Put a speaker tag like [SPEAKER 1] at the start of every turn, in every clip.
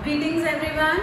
[SPEAKER 1] Greetings everyone.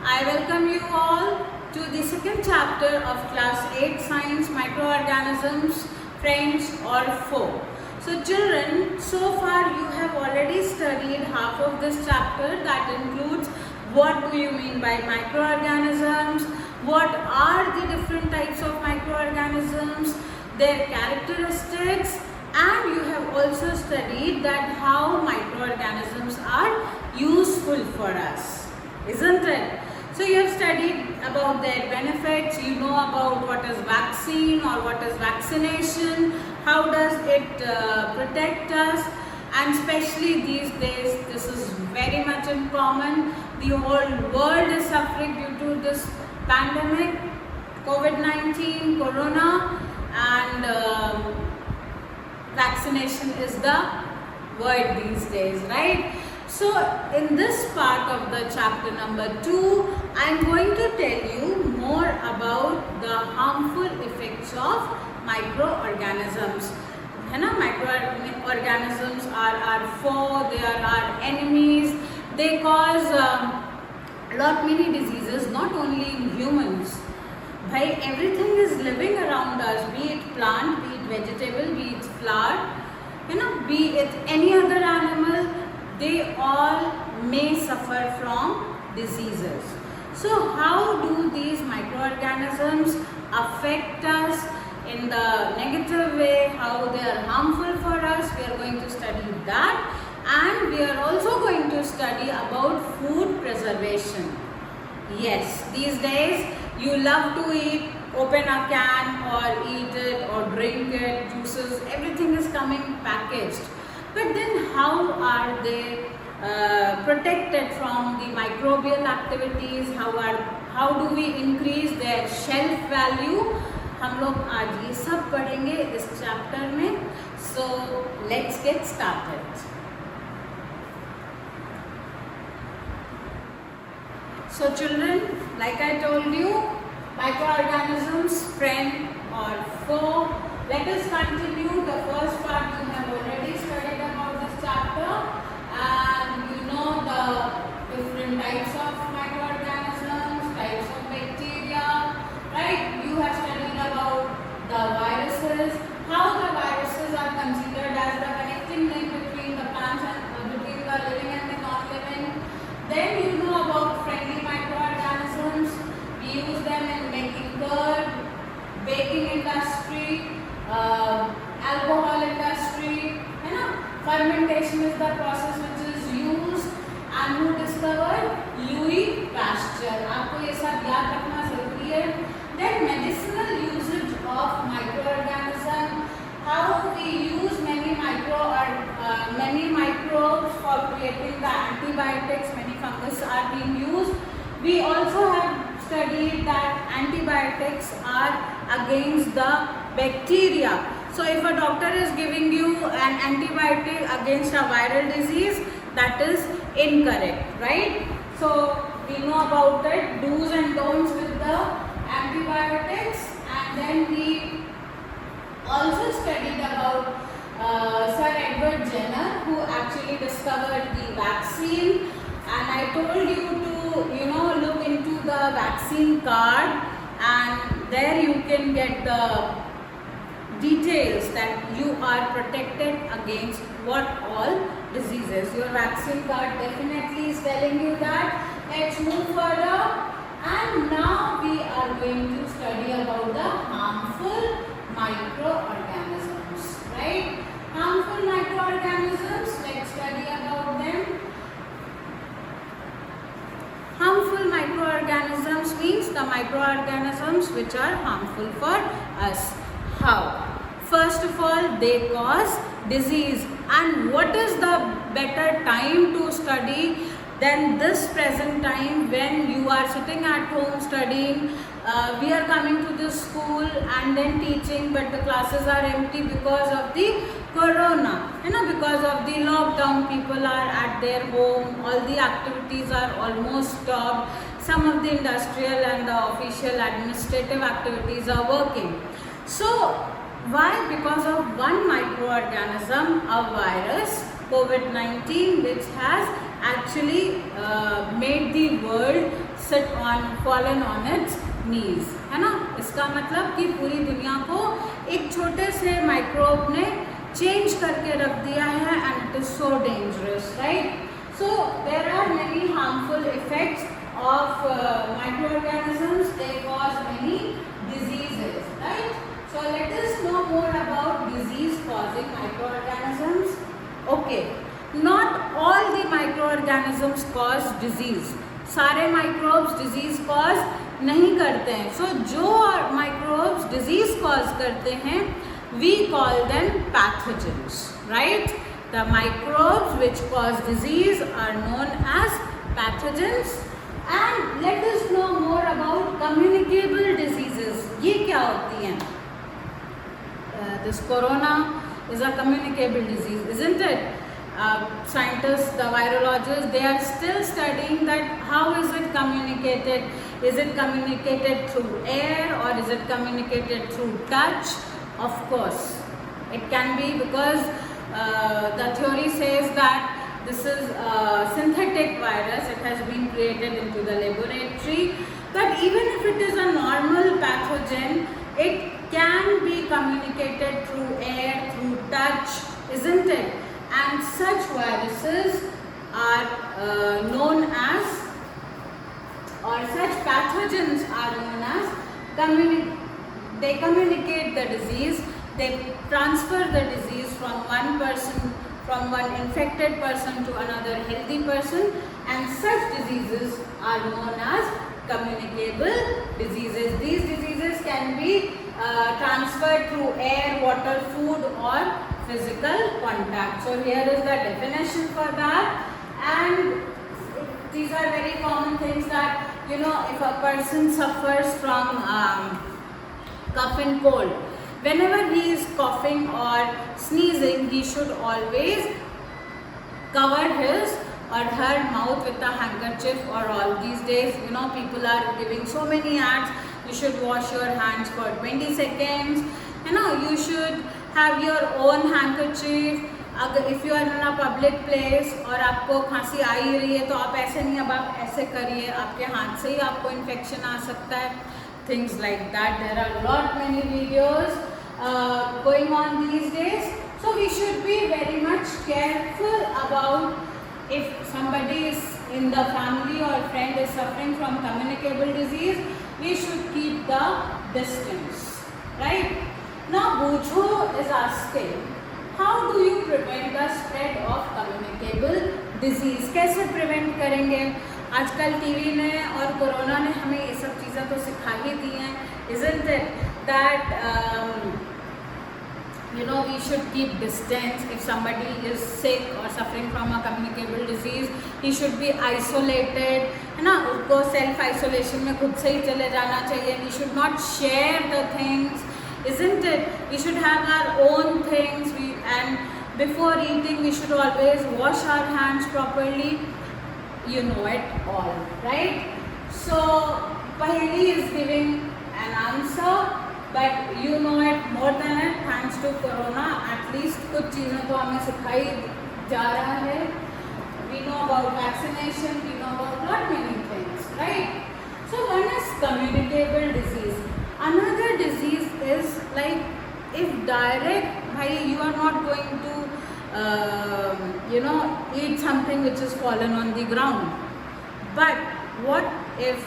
[SPEAKER 1] I welcome you all to the second chapter of class 8 science microorganisms, friends or foe. So children, so far you have already studied half of this chapter, that includes what do you mean by microorganisms, what are the different types of microorganisms, their characteristics, and you have also studied that how microorganisms are useful for us, isn't it? So you have studied about their benefits, you know about what is vaccine or what is vaccination, how does it protect us, and especially these days this is very much in common. The whole world is suffering due to this pandemic, COVID-19, Corona, and vaccination is the word these days, right? So in this part of the chapter number 2, I am going to tell you more about the harmful effects of microorganisms. Microorganisms are our foe, they are our enemies, they cause lot many diseases, not only in humans. Everything is living around us, be it plant, be it vegetable, be it flower, be it any other animal, they all may suffer from diseases. So how do these microorganisms affect us in the negative way, how they are harmful for us? We are going to study that, and we are also going to study about food preservation. Yes, these days you love to eat, open a can or eat it or drink it, juices, everything is coming packaged. But then how are they protected from the microbial activities? How do we increase their shelf value? हम लोग आज ये सब पढ़ेंगे इस chapter में. So let's get started. So children, like I told you, microorganisms, friend or foe. Let us continue. The first part you have already studied about this chapter, and you know the different types of microorganisms, types of bacteria, right? You have studied about the viruses, how the viruses are considered as the connecting link between the plants and between the living and the non-living. Then you know about friendly microorganisms. We use them in making curd, baking industry, alcohol industry. Fermentation is the process which is used, and who discovered? Louis Pasteur. आपको ये सब याद रखना जरूरी है. Then medicinal usage of microorganism. How we use many microbes for creating the antibiotics. Many fungus are being used. We also have studied that antibiotics are against the bacteria. So if a doctor is giving you an antibiotic against a viral disease, that is incorrect, right? So we know about it, do's and don'ts with the antibiotics, and then we also studied about Sir Edward Jenner, who actually discovered the vaccine, and I told you to look into the vaccine card, and there you can get the details that you are protected against what all diseases. Your vaccine card definitely is telling you that. Let's move further, and now we are going to study about the harmful microorganisms, right? Harmful microorganisms, let's study about them. Harmful microorganisms means the microorganisms which are harmful for us. How? First of all, they cause disease. And what is the better time to study than this present time when you are sitting at home studying? We are coming to the school and then teaching, but the classes are empty because of the corona. Because of the lockdown, people are at their home, all the activities are almost stopped. Some of the industrial and the official administrative activities are working. So why? Because of one microorganism, a virus, COVID-19, which has actually made the world fallen on its knees, है ना. इसका मतलब कि पूरी दुनिया को एक छोटे से माइक्रोब ने चेंज करके रख दिया है, and it is so dangerous, right? So there are many harmful effects of microorganisms. They cause many diseases, right? So let us know more about disease causing microorganisms. Okay, not all the microorganisms cause disease. सारे microbes disease cause नहीं करते हैं. So जो microbes disease cause करते हैं, we call them pathogens, right? The microbes which cause disease are known as pathogens. And let us know more about communicable diseases. ये क्या होती हैं? This corona is a communicable disease, isn't it? Scientists, the virologists, they are still studying that how is it communicated. Is it communicated through air or is it communicated through touch? Of course, it can be, because the theory says that this is a synthetic virus. It has been created into the laboratory. But even if it is a normal pathogen, it can be communicated through air, through touch, isn't it? And such viruses are known as, or such pathogens are known as, they communicate the disease, they transfer the disease from one person, from one infected person to another healthy person, and such diseases are known as communicable diseases. These diseases can be transferred through air, water, food, or physical contact. So here is the definition for that, and these are very common things that, you know, if a person suffers from cough and cold, whenever he is coughing or sneezing, he should always cover his or her mouth with a handkerchief, or all these days, you know, people are giving so many ads, you should wash your hands for 20 seconds, you know, you should have your own handkerchief. अगर if you are in a public place और आपको खांसी आ ही रही है, तो आप ऐसे नहीं, अब आप ऐसे करिए, आपके हाथ से ही आपको इन्फेक्शन आ सकता है. Things like that. There are lot many videos going on these days. So we should be very much careful about if somebody is in the family or friend is suffering from communicable disease, we should keep the distance, right? Now Bujo is asking, how do you prevent the spread of communicable disease? कैसे prevent करेंगे? आजकल TV ने और corona ने हमें ये सब चीज़ें तो सिखा ही दी हैं, isn't it? That you know, we should keep distance. If somebody is sick or suffering from a communicable disease, he should be isolated, है ना, उसको self isolation में खुद से ही चले जाना चाहिए. We should not share the things, isn't it? We should have our own things. And before eating, we should always wash our hands properly. You know it all, right? So Paheli is giving an answer, but you know it more than it, thanks to Corona. At least कुछ चीज़ें तो हमें सिखाई जा रहा है. We know about vaccination, we know about lot many things, right? So one is communicable disease. Another disease is like, if direct, you are not going to you know, eat something which is fallen on the ground. But what if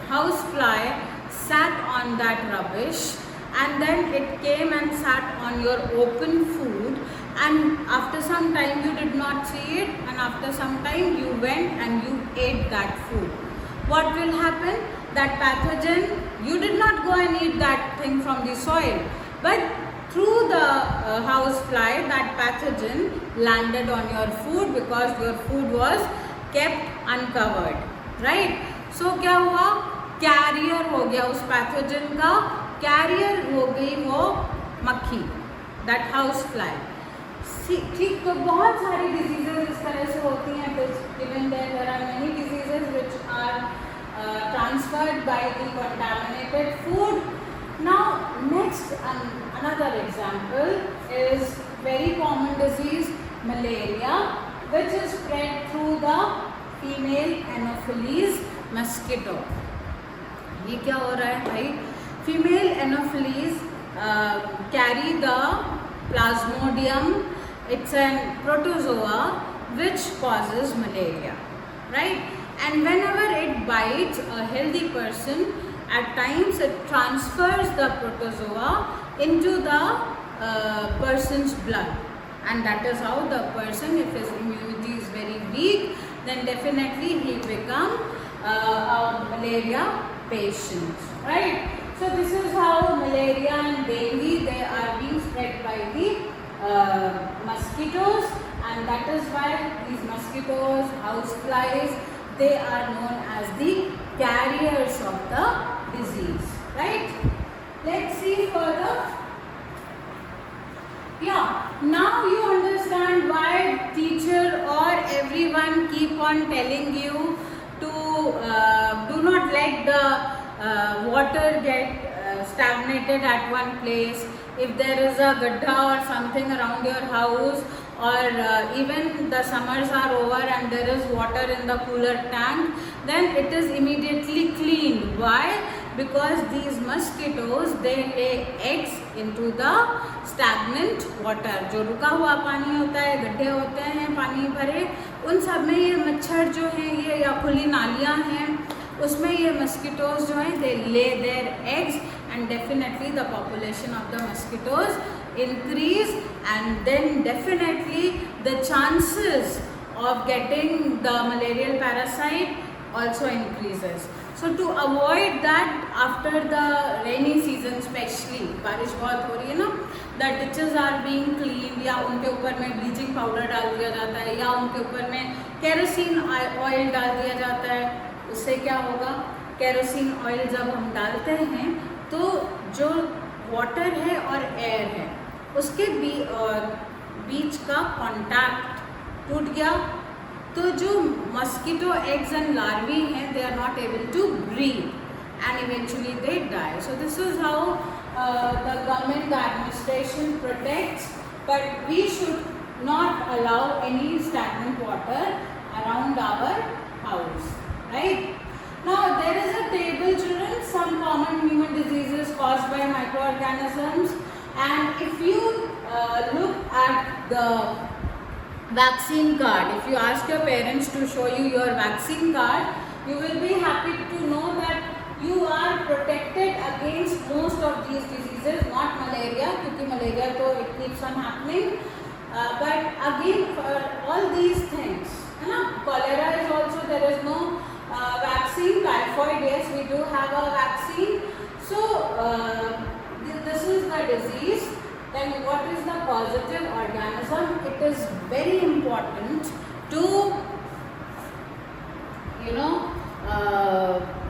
[SPEAKER 1] housefly sat on that rubbish and then it came and sat on your open food, and after some time you did not see it, and after some time you went and you ate that food? What will happen? That pathogen, you did not go and eat that thing from the soil, but through the housefly, that pathogen landed on your food because your food was kept uncovered, right? So क्या हुआ? Carrier हो गया उस pathogen का, carrier हो गई वो मक्खी, that housefly. ठीक, तो बहुत सारी diseases इस तरह से होती हैं. Even there are many diseases which are transferred by the contaminated food. Now next, another example is very common disease, malaria. which is spread through the female Anopheles mosquito. ये क्या हो रहा है भाई? Female Anopheles carry the Plasmodium. It's a protozoa which causes malaria, right? And whenever it bites a healthy person, at times it transfers the protozoa into the person's blood, and that is how the person, if his immunity is very weak, then definitely he become a malaria patient, right? So this is how malaria and dengue, they are being spread by the mosquitoes, and that is why these mosquitoes, houseflies, they are known as the carriers of the disease, right? Let's see further. Yeah, now you understand why teacher or everyone keep on telling you to do not let the water get stagnated at one place. If there is a gadda or something around your house, or even the summers are over and there is water in the cooler tank, then it is immediately cleaned. Why? Because these mosquitoes, they lay eggs into the stagnant water. जो रुका हुआ पानी होता है, गड्ढे होते हैं पानी भरे, उन सब में ये मच्छर जो हैं, ये या खुली नालियाँ हैं, उसमें ये mosquitoes जो हैं, they lay their eggs, and definitely the population of the mosquitoes increase, and then definitely the chances of getting the malarial parasite also increases. So to avoid that, after the rainy season especially, बारिश बहुत हो रही है ना, the ditches are being cleaned, या उनके ऊपर में bleaching powder डाल दिया जाता है, या उनके ऊपर में kerosene oil डाल दिया जाता है. उससे क्या होगा? kerosene oil जब हम डालते हैं तो जो water है और air है, उसके बीच का contact टूट गया, तो जो mosquito eggs and larvae हैं, they are not able to breathe, and eventually they die. So this is how the government, the administration protects, but we should not allow any stagnant water around our house, right? Now there is a table, children, some common human diseases caused by microorganisms, and if you look at the vaccine card, if you ask your parents to show you your vaccine card, you will be happy to know that you are protected against most of these diseases, not malaria, because malaria तो it keeps on happening, but again for all these things, है ना? Cholera is also, there is no vaccine. Typhoid, yes, we do have a vaccine. So this is the disease. Then what is the causative organism? It is very important to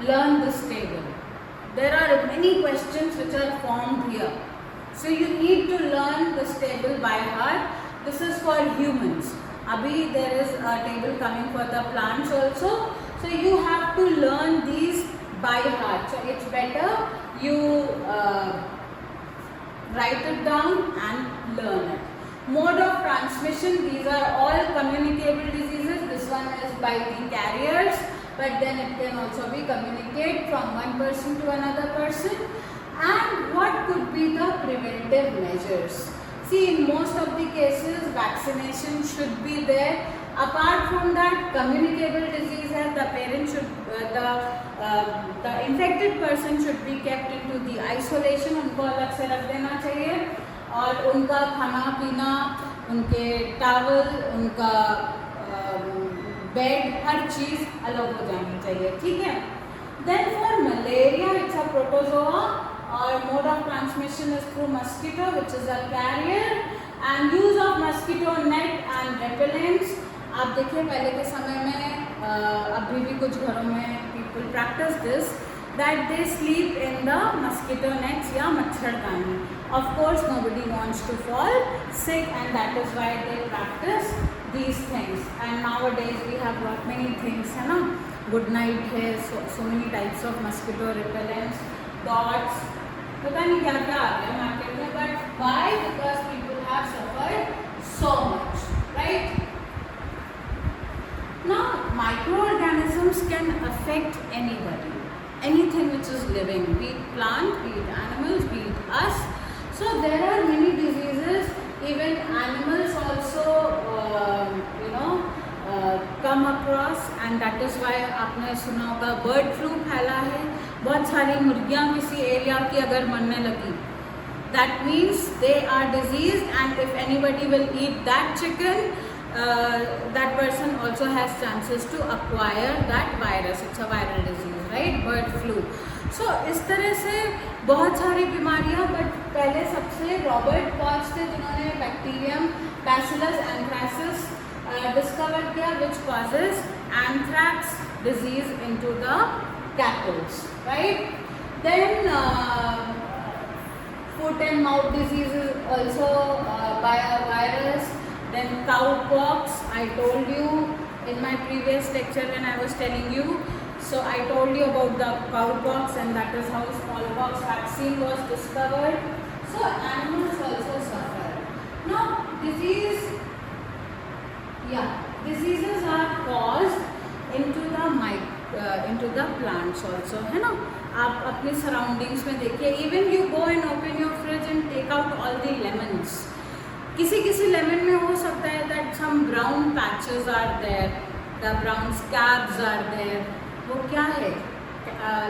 [SPEAKER 1] learn this table. There are many questions which are formed here, so you need to learn this table by heart. This is for humans. Abhi there is a table coming for the plants also, so you have to learn these by heart. So it's better you write it down and learn it. Mode of transmission, these are all communicable diseases. This one is by the carriers, but then it can also be communicated from one person to another person. And what could be the preventive measures? See, in most of the cases, vaccination should be there. Apart from that, communicable disease है, the parent should, the infected person should be kept into the isolation. उनको अलग से रख देना चाहिए, और उनका खाना पीना, उनके टावल, उनका बेड, हर चीज़ अलग हो जानी चाहिए, ठीक है? Then for malaria, it's a protozoa, or mode of transmission is through mosquito, which is a carrier, and use of mosquito net and repellents. आप देखिए पहले के समय में, अभी भी कुछ घरों में people practice this, that they sleep in the mosquito nets या मच्छरदानी. Of course, nobody wants to fall sick, and that is why they practice these things. And nowadays we have got many things, है ना? Good night है, so many types of mosquito repellents, dots, पता नहीं क्या क्या आ गया market में, but why? Because people have suffered so much, right? Now, microorganisms can affect anybody, anything which is living, be it plant, be it animals, be it us. So there are many diseases, even animals also come across, and that is why आपने सुना होगा bird flu फैला है, बहुत सारी मुर्गियाँ किसी area की अगर मरने लगी, that means they are diseased, and if anybody will eat that chicken, that person also has chances to acquire that virus. It's a viral disease, right? Bird flu. So इस तरह से बहुत सारी बीमारियाँ, बट पहले सबसे रॉबर्ट कॉच थे जिन्होंने बैक्टीरियम बैसिलस एंथ्रासिस डिस्कवर किया, which causes anthrax disease into the cattle, right? Then foot and mouth disease is also by a virus. Then cowpox, I told you in my previous lecture when I was telling you. So I told you about the cowpox, and that is how smallpox vaccine was discovered. So animals also suffer. Now diseases are caused into the plants also, है ना? आप अपने surroundings में देखिए, even you go and open your fridge and take out all the lemons. किसी lemon में हो सकता है that some brown patches are there, the brown scabs are there. वो क्या है?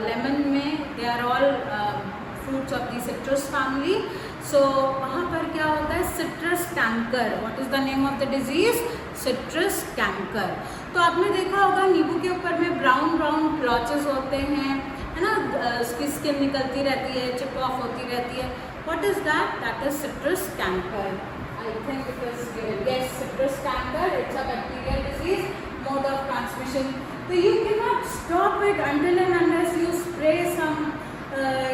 [SPEAKER 1] लेमन में they are all fruits of the citrus family. So वहाँ पर क्या होता है? citrus canker. What is the name of the disease? citrus canker. तो आपने देखा होगा नींबू के ऊपर में ब्राउन ब्लॉचेस होते हैं, है ना? उसकी स्किन निकलती रहती है, चिप ऑफ होती रहती है. What is that? That is citrus canker. I think it is given. Yes, citrus canker. It's a bacterial disease, mode of transmission. So you cannot stop it until and unless you spray some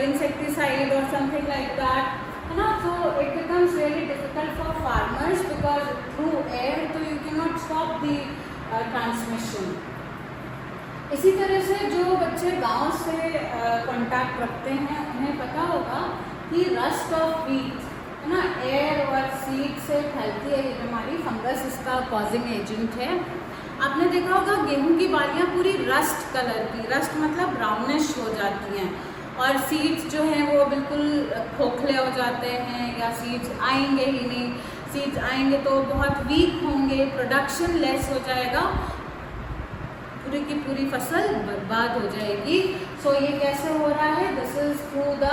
[SPEAKER 1] insecticide or something like that. So it becomes really difficult for farmers because through air, so you cannot stop the transmission. इसी तरह से जो बच्चे गांव से contact रखते हैं उन्हें पता होगा कि रस्ट ऑफ वीट, है ना, एयर और सीड से फैलती है ये बीमारी. फंगस इसका कॉजिंग एजेंट है. आपने देखा होगा गेहूं की बालियां पूरी रस्ट कलर की, रस्ट मतलब ब्राउनिश हो जाती हैं, और सीड्स जो हैं वो बिल्कुल खोखले हो जाते हैं, या सीड्स आएंगे ही नहीं. सीड्स आएंगे तो बहुत वीक होंगे, प्रोडक्शन लेस हो जाएगा, पूरी की पूरी फसल बर्बाद हो जाएगी. सो ये कैसे हो रहा है? This is through the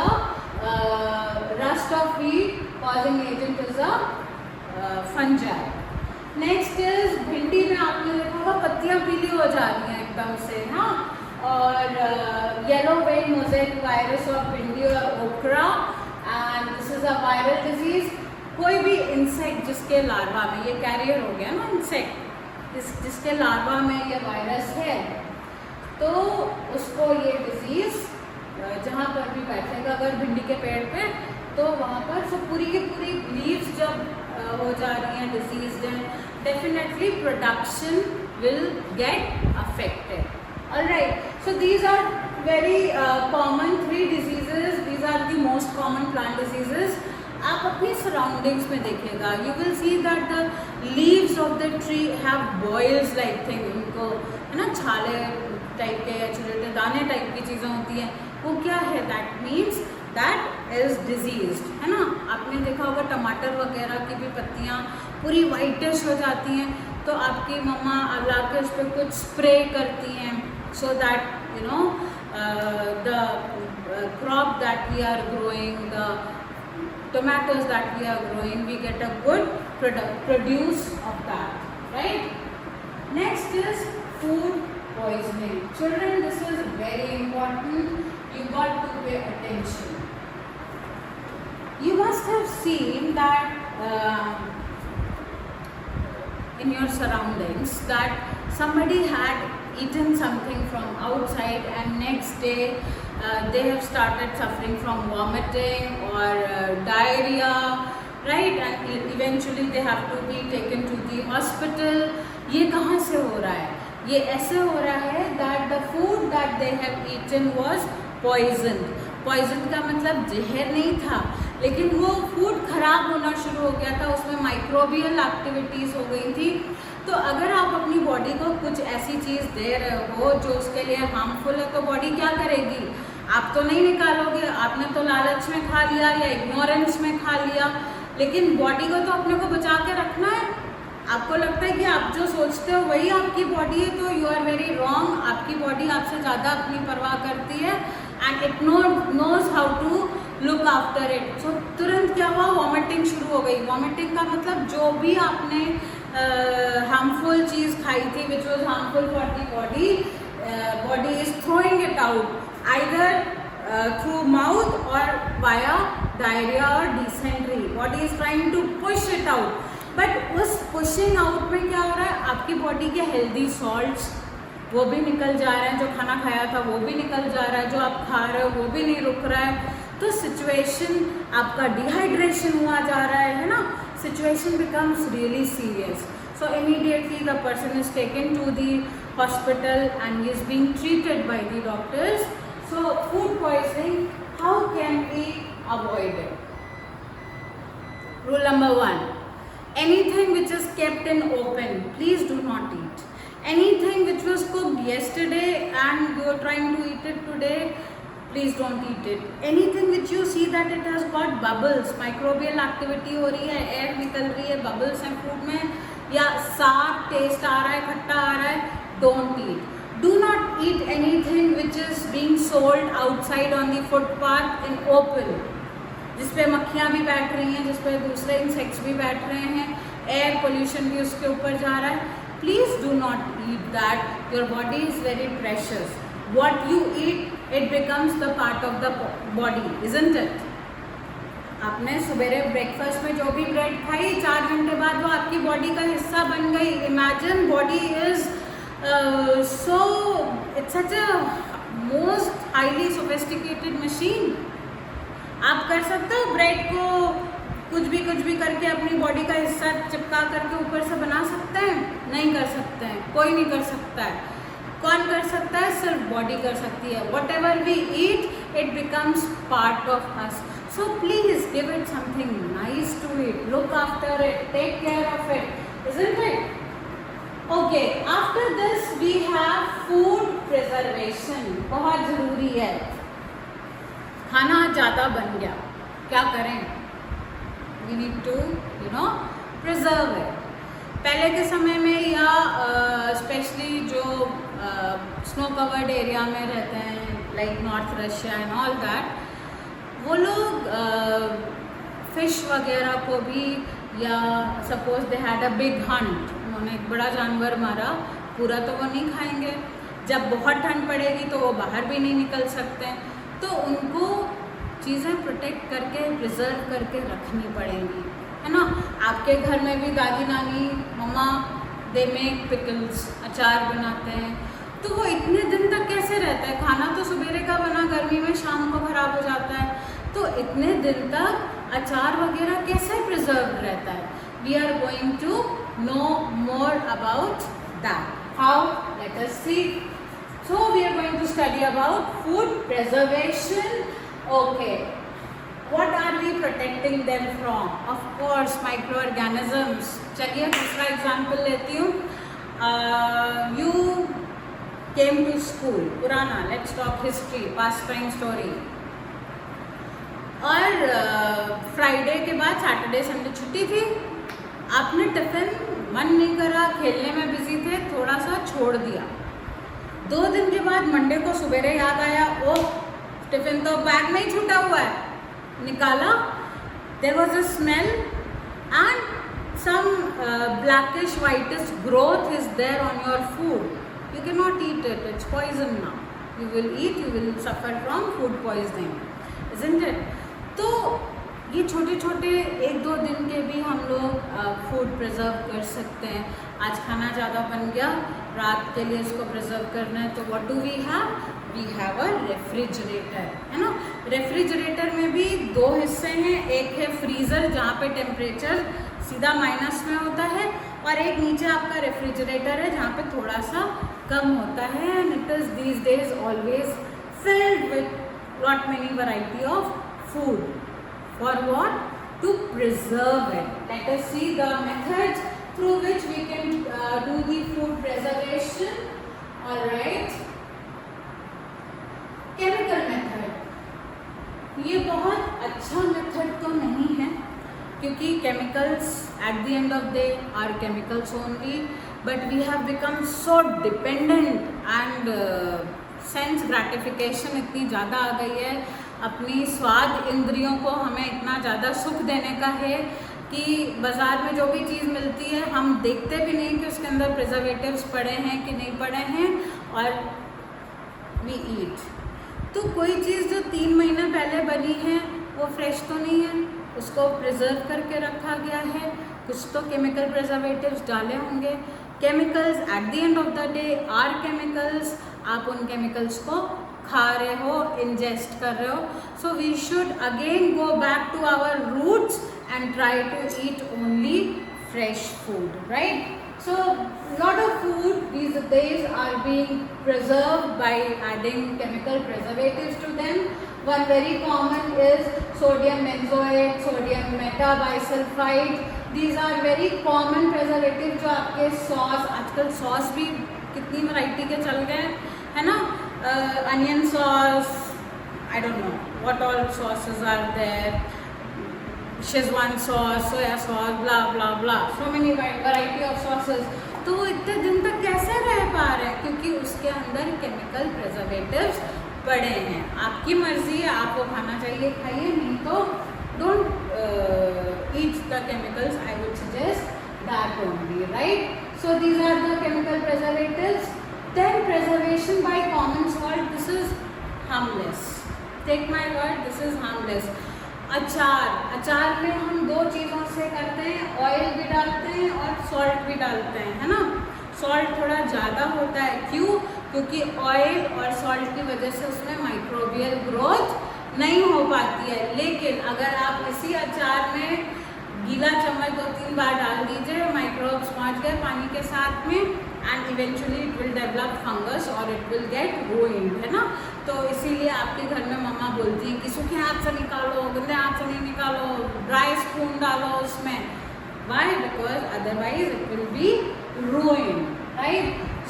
[SPEAKER 1] rust of wheat. Causing agent is a fungi. Next is भिंडी में आपने देखा होगा पत्तियाँ पीली हो जा रही हैं एकदम से, हाँ, और yellow vein mosaic virus of भिंडी और ओकरा, and this is a viral disease. कोई भी इंसेक्ट जिसके लार्वा में ये कैरियर हो गया ना, इंसेक्ट जिसके लार्वा में ये वायरस है, तो उसको ये डिजीज जहाँ पर भी बैठेगा अगर भिंडी के पेड़ पे, तो वहाँ पर सब पूरी की पूरी लीव्स जब हो जा रही हैं disease, definitely production will get affected. Alright, so these are very common 3 diseases. These are the most common plant diseases. आप अपनी सराउंडिंग्स में देखिएगा, you will see that the leaves of the tree have boils like thing. उनको, है ना, छाले type के या छोटे छोटे दाने टाइप की चीज़ें होती हैं. वो क्या है? That means that is diseased, है ना. आपने देखा होगा टमाटर वगैरह की भी पत्तियाँ पूरी वाइटिश हो जाती हैं, तो आपकी मम्मा ला के उस पर कुछ स्प्रे करती हैं, so that you know the crop that we are growing, the tomatoes that we are growing, we get a good produce of that, right? Next is food poisoning. Children, this is very important. You got to pay attention. You must have seen that in your surroundings that somebody had eaten something from outside and next day they have started suffering from vomiting or diarrhea, right? And eventually they have to be taken to the hospital. ये कहाँ से हो रहा है? ये ऐसे हो रहा है that the food that they have eaten was poisoned. Poison का मतलब जहर नहीं था, लेकिन वो फूड खराब होना शुरू हो गया था, उसमें माइक्रोबियल एक्टिविटीज़ हो गई थी, तो अगर आप अपनी बॉडी को कुछ ऐसी चीज़ दे रहे हो जो उसके लिए हार्मफुल है, तो बॉडी क्या करेगी? आप तो नहीं निकालोगे, आपने तो लालच में खा लिया या इग्नोरेंस में खा लिया, लेकिन बॉडी को तो अपने को बचा के रखना है। आपको लगता है कि आप जो सोचते हो वही आपकी बॉडी है, तो यू आर वेरी रॉन्ग। आपकी बॉडी आपसे ज़्यादा अपनी परवाह करती है and it knows how to look after it. So तुरंत क्या हुआ? वॉमिटिंग शुरू हो गई। वॉमिटिंग का मतलब जो भी आपने हार्मफुल चीज़ खाई थी which was harmful for the body, body is throwing it out either through mouth और वाया डायरिया और dysentery. Body is trying to push it out, but उस पुशिंग आउट में क्या हो रहा है? आपकी बॉडी के हेल्दी सॉल्ट्स वो भी निकल जा रहे हैं, जो खाना खाया था वो भी निकल जा रहा है, जो आप खा रहे हो वो भी नहीं रुक रहा है। तो सिचुएशन आपका डिहाइड्रेशन हुआ जा रहा है ना, situation becomes really serious. So immediately the person is taken to the hospital and he is being treated by the doctors. So food poisoning, how can we avoid it? Rule number 1, anything which is kept in open, please do not eat. Anything which was cooked yesterday and you are trying to eat it today, please don't eat it. Anything which you see that it has got bubbles, microbial activity हो रही है, air निकल रही है, bubbles हैं food में, या सार टेस्ट आ रहा है, खट्टा आ रहा है, don't eat. Do not eat anything which is being sold outside on the footpath in open, जिस पे मक्खियाँ भी बैठ रही हैं, जिस पे दूसरे इंसेक्ट्स भी बैठ रहे हैं, एयर पोल्यूशन भी उसके ऊपर जा रहा है। Please do not eat that. Your body is very precious. What you eat, it becomes the part of the body, isn't it? आपने सवेरे ब्रेकफास्ट में जो भी ब्रेड खाई, 4 घंटे बाद वो आपकी बॉडी का हिस्सा बन गई। Imagine, body is so, it's such a most highly sophisticated machine. आप कर सकते हो ब्रेड को कुछ भी करके अपनी बॉडी का हिस्सा चिपका करके ऊपर से बना सकते हैं? नहीं कर सकते हैं, कोई नहीं कर सकता है। कौन कर सकता है? सिर्फ बॉडी कर सकती है। Whatever we eat, it becomes part of us. So please give it something nice to eat, look after it, take care of it, isn't it? Okay, after this we have food preservation. बहुत ज़रूरी है। खाना ज़्यादा बन गया, क्या करें? We need to preserve it. पहले के समय में या स्पेशली जो स्नो कवर्ड एरिया में रहते हैं, like north Russia and all that, वो लोग फिश वगैरह को भी, या suppose they had a big Hunt, उन्होंने एक बड़ा जानवर मारा, पूरा तो वो नहीं खाएंगे। जब बहुत ठंड पड़ेगी तो वो बाहर भी नहीं निकल सकते, तो उनको चीज़ें प्रोटेक्ट करके, प्रिजर्व करके रखनी पड़ेंगी, है ना? आपके घर में भी दादी नानी मम्मा दे मेक पिकल्स, अचार बनाते हैं, तो वो इतने दिन तक कैसे रहता है? खाना तो सवेरे का बना गर्मी में शाम को ख़राब हो जाता है, तो इतने दिन तक अचार वगैरह कैसे प्रिजर्व रहता है? We are going to know more about that. How? Let us see. So we are going to study about food preservation. Okay, what are we protecting them from? Of course, microorganisms. चलिए दूसरा example लेती हूँ. You came to school, पुराना, let's talk history, past time story. और Friday के बाद Saturday Sunday छुट्टी थी. आपने टिफिन मन नहीं करा, खेलने में बिजी थे, थोड़ा सा छोड़ दिया. 2 दिन के बाद मंडे को सवेरे याद आया, ओह टिफिन तो बैग में ही छूटा हुआ है. निकाला, there was a smell and some blackish whitish growth is there on your food. You cannot eat it, it's poison now. You will eat, you will suffer from food poisoning, isn't it? तो ये छोटे छोटे 1-2 दिन के भी हम लोग food preserve कर सकते हैं. आज खाना ज़्यादा बन गया, रात के लिए इसको प्रिजर्व करना है, तो what do we have? We have a refrigerator, है ना? रेफ्रिजरेटर में भी 2 हिस्से हैं. एक है फ्रीज़र जहाँ पे टेम्परेचर सीधा माइनस में होता है, और एक नीचे आपका रेफ्रिजरेटर है जहाँ पे थोड़ा सा कम होता है. And it is these days always filled with lot many variety of food. For what? To preserve it. Let us see the methods through which we can do the food preservation. All right. Chemical method. ये बहुत अच्छा method तो नहीं है, क्योंकि chemicals at the end of the day are chemicals only, but we have become so dependent and sense gratification इतनी ज़्यादा आ गई है, अपनी स्वाद इंद्रियों को हमें इतना ज़्यादा सुख देने का है कि बाज़ार में जो भी चीज़ मिलती है हम देखते भी नहीं कि उसके अंदर प्रिजर्वेटिव्स पड़े हैं कि नहीं पड़े हैं, और वी ईट। तो कोई चीज़ जो 3 महीने पहले बनी है वो फ्रेश तो नहीं है, उसको प्रिजर्व करके रखा गया है, कुछ तो केमिकल प्रिजर्वेटिव्स डाले होंगे। Chemicals at the end of the day are chemicals, आप उन केमिकल्स को खा रहे हो, इंजेस्ट कर रहे हो। So we should again go back to our roots and try to eat only fresh food, right? So lot of food these days are being preserved by adding chemical preservatives to them. One very common is sodium benzoate, sodium metabisulfite. These are very common preservatives जो आपके sauce, आजकल sauce भी कितनी variety के चल गए है ना, onion sauce, I don't know what all sauces are there, Schezwan sauce, soya sauce, blah blah blah, so many variety of sauces. तो वो इतने दिन तक कैसे रह पा रहे हैं? क्योंकि उसके अंदर केमिकल प्रिजर्वेटिव्स पड़े हैं। आपकी मर्जी है, आपको खाना चाहिए खाइए, नहीं तो don't eat the chemicals. I would suggest that only, right? So these are the chemical preservatives. Then preservation by common salt, this is harmless, take my word, this is harmless. अचार में हम 2 चीज़ों से करते हैं, ऑयल भी डालते हैं और सॉल्ट भी डालते हैं, है ना। सॉल्ट थोड़ा ज़्यादा होता है, क्यों? क्योंकि ऑयल और सॉल्ट की वजह से उसमें माइक्रोबियल ग्रोथ नहीं हो पाती है। लेकिन अगर आप इसी अचार में गीला चम्मच 2-3 बार डाल दीजिए, माइक्रोब्स पहुँच गए पानी के साथ में, and eventually it will develop fungus और इट विल गेट रुइंड, है ना। तो इसीलिए आपके घर में मम्मा बोलती हैं कि सूखे हाथ से निकालो, गंदे हाथ से नहीं निकालो, ड्राई स्पून डालो उसमें। Why? Because otherwise it will be ruined, right?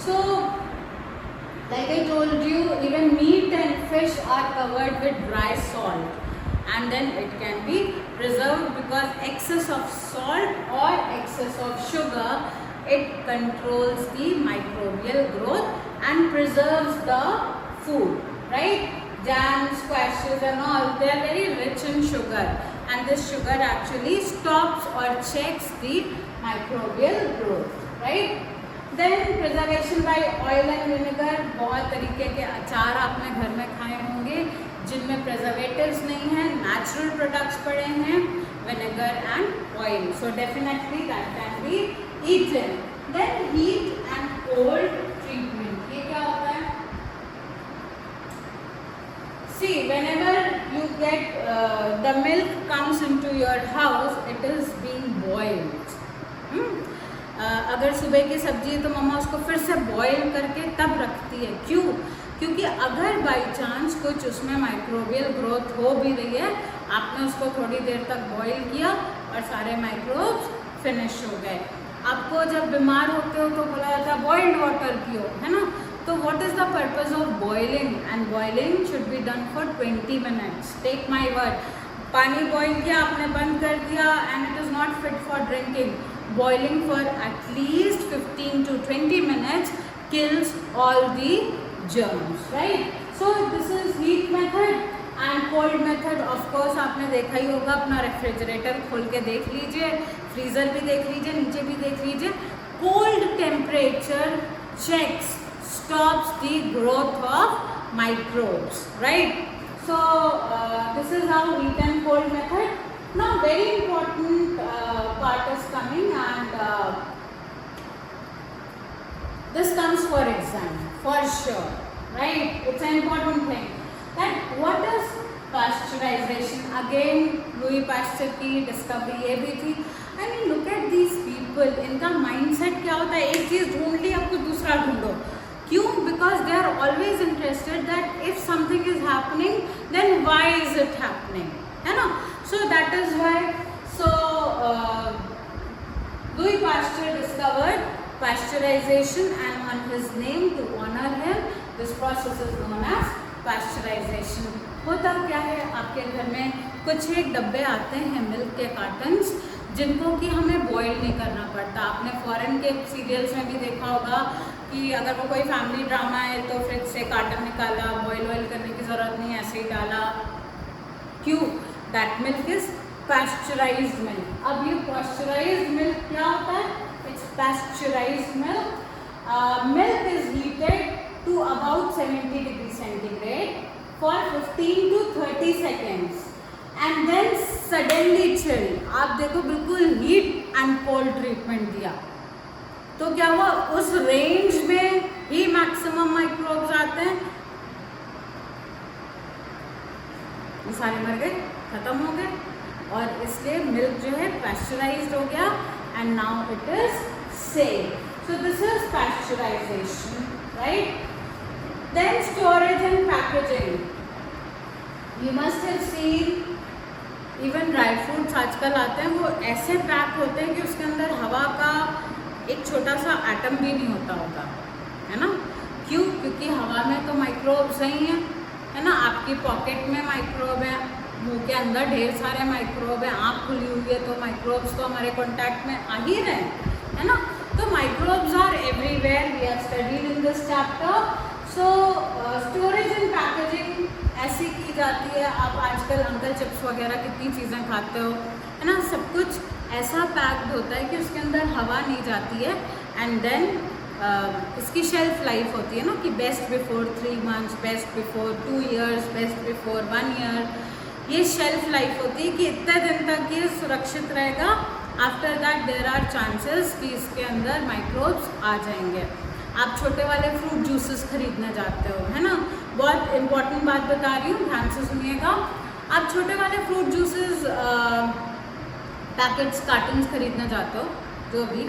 [SPEAKER 1] So like I told you, even meat and fish are covered with dry salt and then it can be preserved, because excess of salt or excess of sugar, it controls the microbial growth and preserves the food, right? Jams, squashes and all, they are very rich in sugar, and this sugar actually stops or checks the microbial growth, right? Then preservation by oil and vinegar, बहुत तरीके के अचार आपने घर में खाए होंगे जिनमें प्रिजर्वेटिव्स नहीं है, नेचुरल प्रोडक्ट्स पड़े हैं, vinegar and oil. So definitely that can be eaten. Then heat and cold treatment, ये क्या होता है? सी, whenever you get the milk comes into your house, it is being boiled. अगर सुबह की सब्जी है तो मम्मा उसको फिर से बॉईल करके तब रखती है। क्यों? क्योंकि अगर बाई चांस कुछ उसमें माइक्रोबियल ग्रोथ हो भी रही है, आपने उसको थोड़ी देर तक बॉईल किया और सारे माइक्रोब्स फिनिश हो गए। आपको जब बीमार होते हो तो बोला जाता है बॉइल्ड वाटर पियो, है ना। तो what is the purpose of boiling? And boiling should be done for 20 minutes, take my word. पानी बॉईल किया, आपने बंद कर दिया, and it is not fit for drinking. Boiling for at least 15 to 20 minutes kills all the germs, right? So this is heat method and cold method. Of course आपने देखा ही होगा, अपना रेफ्रिजरेटर खोल के देख लीजिए, फ्रीज़र भी देख लीजिए, नीचे भी देख लीजिए। Cold temperature checks, stops the growth of microbes, right? So this is how heat and cold method. Now very important part is coming, and this comes for exam for sure, right? It's an important thing. That what is pasteurization? Again, Louis Pasteur की discovery ये भी थी। I mean, look at these people. इनका mindset क्या होता है? एक चीज़ ढूंढ ली, आपको दूसरा ढूंढो। क्यों? Because they are always interested that if something is happening, then why is it happening? है ना? So that is why. So Louis Pasteur discovered pasteurization, and on his name, to honor him, this process is known as pasteurization. होता क्या है, आपके घर में कुछ एक डब्बे आते हैं मिल्क के कार्टन्स, जिनको कि हमें बॉईल नहीं करना पड़ता. आपने फॉरेन के सीरियल्स में भी देखा होगा कि अगर वो कोई फैमिली ड्रामा है तो फ्रिज से कार्टन निकाला, बॉईल करने की ज़रूरत नहीं, ऐसे ही डाला. क्यों? That milk is pasteurised milk. अब ये पास्चराइज्ड मिल्क क्या होता है? It's pasteurised milk. Milk is heated to about 70 degree centigrade for 15 to 30 seconds and then suddenly chill. आप देखो बिल्कुल हीट एंड कोल्ड ट्रीटमेंट दिया तो क्या हुआ, उस रेंज में ही मैक्सिमम माइक्रोब्स आते हैं, वो सारे मर गए, खत्म हो गए, और इसलिए मिल्क जो है पास्चराइज्ड हो गया and now it is safe. So this is pasteurisation, right. Then storage and packaging. You must have seen even dry fruits आजकल आते हैं, वो ऐसे पैक होते हैं कि उसके अंदर हवा का एक छोटा सा एटम भी नहीं होता, है ना. क्यों? क्योंकि हवा में तो माइक्रोब्स ही हैं, है ना. आपकी पॉकेट में माइक्रोब है, मुंह के अंदर ढेर सारे माइक्रोब हैं, आँख खुली हुई है तो माइक्रोब्स तो हमारे कॉन्टैक्ट में आ ही रहे हैं, है ना. तो microbes are everywhere. We have studied in this chapter. So storage and packaging ऐसी की जाती है. आप आजकल अंकल चिप्स वगैरह कितनी चीज़ें खाते हो, है ना. सब कुछ ऐसा पैक्ड होता है कि उसके अंदर हवा नहीं जाती है. एंड देन इसकी शेल्फ लाइफ होती है ना कि best before 3 months, best before 2 years, best before 1 year. ये शेल्फ लाइफ होती है कि इतने दिन तक ये सुरक्षित रहेगा. After that there are chances कि इसके अंदर माइक्रोब्स आ जाएंगे. आप छोटे वाले फ्रूट जूसेस खरीदने जाते हो, है ना. बहुत इंपॉर्टेंट बात बता रही हूँ, ध्यान से सुनिएगा. आप छोटे वाले फ्रूट जूसेस पैकेट्स, कार्टन्स खरीदने जाते हो जो भी,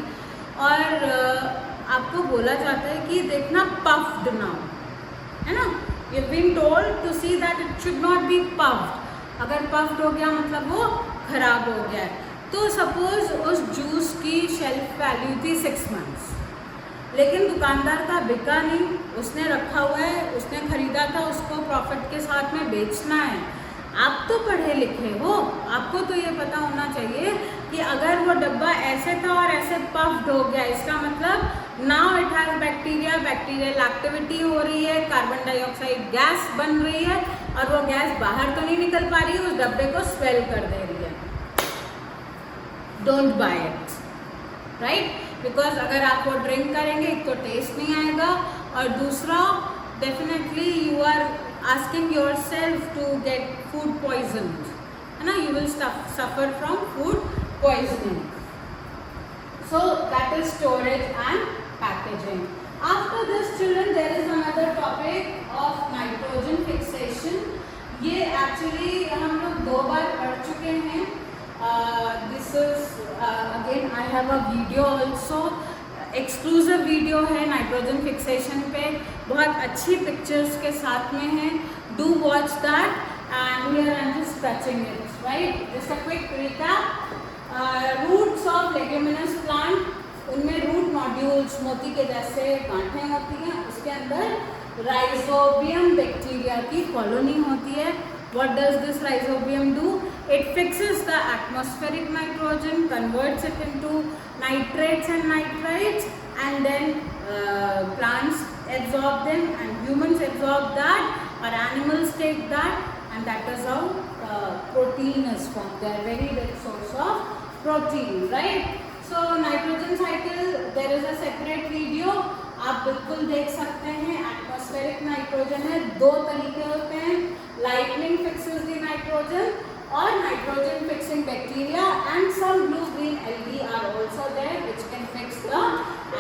[SPEAKER 1] और आपको बोला जाता है कि देखना पफ्ड ना हो, है ना. You been told to see that it should not be puffed. अगर पफ्ड हो गया मतलब वो खराब हो गया है. तो सपोज उस जूस की शेल्फ वैल्यू थी 6 months, लेकिन दुकानदार का बिका नहीं, उसने रखा हुआ है, उसने खरीदा था, उसको प्रॉफिट के साथ में बेचना है. आप तो पढ़े लिखे हो, आपको तो ये पता होना चाहिए कि अगर वो डब्बा ऐसे था और ऐसे पफ्ड हो गया, इसका मतलब now it has bacteria, bacterial activity हो रही है, कार्बन डाइऑक्साइड गैस बन रही है, और वो गैस बाहर तो नहीं निकल पा रही है, उस डब्बे को स्वेल कर दे रही है. Don't buy it, right. Because अगर आप वो ड्रिंक करेंगे, एक तो टेस्ट नहीं आएगा, और दूसरा definitely you are asking yourself to get food poison, है ना. You will suffer from food poisoning. So that is storage and packaging. After this children there is another topic of nitrogen fixation. ये actually हम लोग 2 बार पढ़ चुके हैं. This is again I have a video also, exclusive video है nitrogen fixation पे, बहुत अच्छी पिक्चर्स के साथ में है. Do watch that and here I am just touching it, right. Just a quick recap. Roots of leguminous plant, उनमें root nodules मोती के जैसे गांठें होती हैं, उसके अंदर राइजोबियम बैक्टीरिया की कॉलोनी होती है. What does this rhizobium do? It fixes the atmospheric nitrogen, converts it into nitrates and nitrites, and then plants absorb them and humans absorb that, or animals take that, and that is how protein is formed. They are very big source of protein, right? So nitrogen cycle, there is a separate video, आप बिल्कुल देख सकते हैं. Atmospheric nitrogen है, 2 तरीके होते हैं. Lightning fixes the nitrogen, और nitrogen fixing bacteria, and some blue green algae are also there which can fix the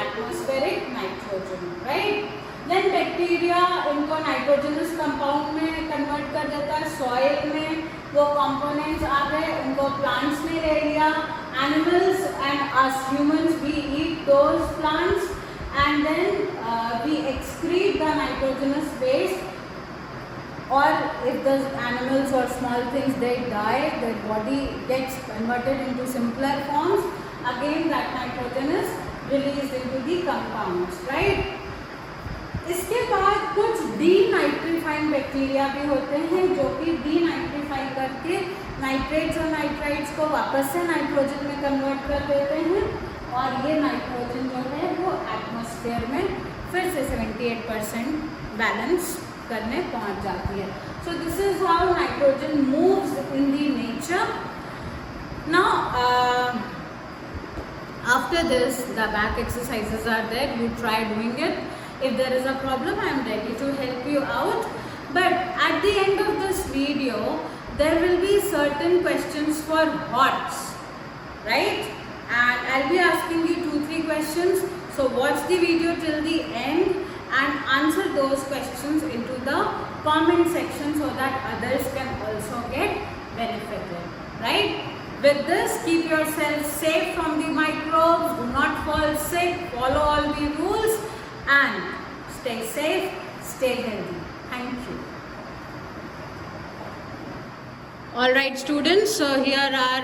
[SPEAKER 1] atmospheric nitrogen, right. Then bacteria इनको नाइट्रोजनस कंपाउंड में कन्वर्ट कर देता है. सॉइल में वो कंपोनेंट्स आ गए, उनको प्लांट्स ने ले लिया. Animals and us humans we eat those plants, and then we excrete the nitrogenous waste, or if the animals or small things they die, their body gets converted into simpler forms again that nitrogen is released into the compounds, right? इसके बाद कुछ denitrifying bacteria भी होते हैं जो कि डीनाइट्रीफाई करके nitrates और नाइट्राइट्स को वापस से नाइट्रोजन में कन्वर्ट कर देते हैं और ये नाइट्रोजन जो है वो एटमॉस्फेयर में फिर से 78% बैलेंस करने पहुंच जाती है. सो this is how nitrogen moves in the nature. Now after this the back exercises are there, you try doing it. If there is a problem, I am ready to help you out. But at the end of this video, there will be certain questions for HOTS, right? And I'll be asking you 2-3 questions. So watch the video till the end and answer those questions into the comment section so that others can also get benefited, right? With this, keep yourself safe from the microbes, do not fall sick, follow all the rules and stay safe, stay healthy. Thank you. Alright students, so here are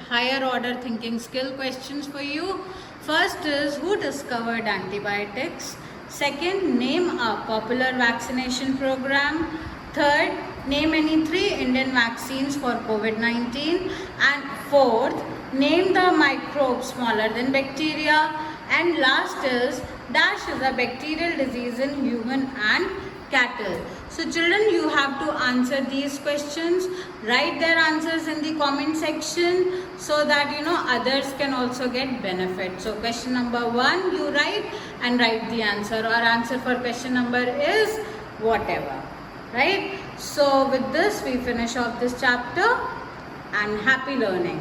[SPEAKER 1] higher order thinking skill questions for you. First is, who discovered antibiotics? Second, name a popular vaccination program. Third, name any 3 Indian vaccines for COVID-19. And fourth, name the microbe smaller than bacteria. And last is, dash is a bacterial disease in human and cattle. So children, you have to answer these questions. Write their answers in the comment section so that others can also get benefit. So question number 1 you write and write the answer, or answer for question number is whatever, right? So with this we finish off this chapter and happy learning.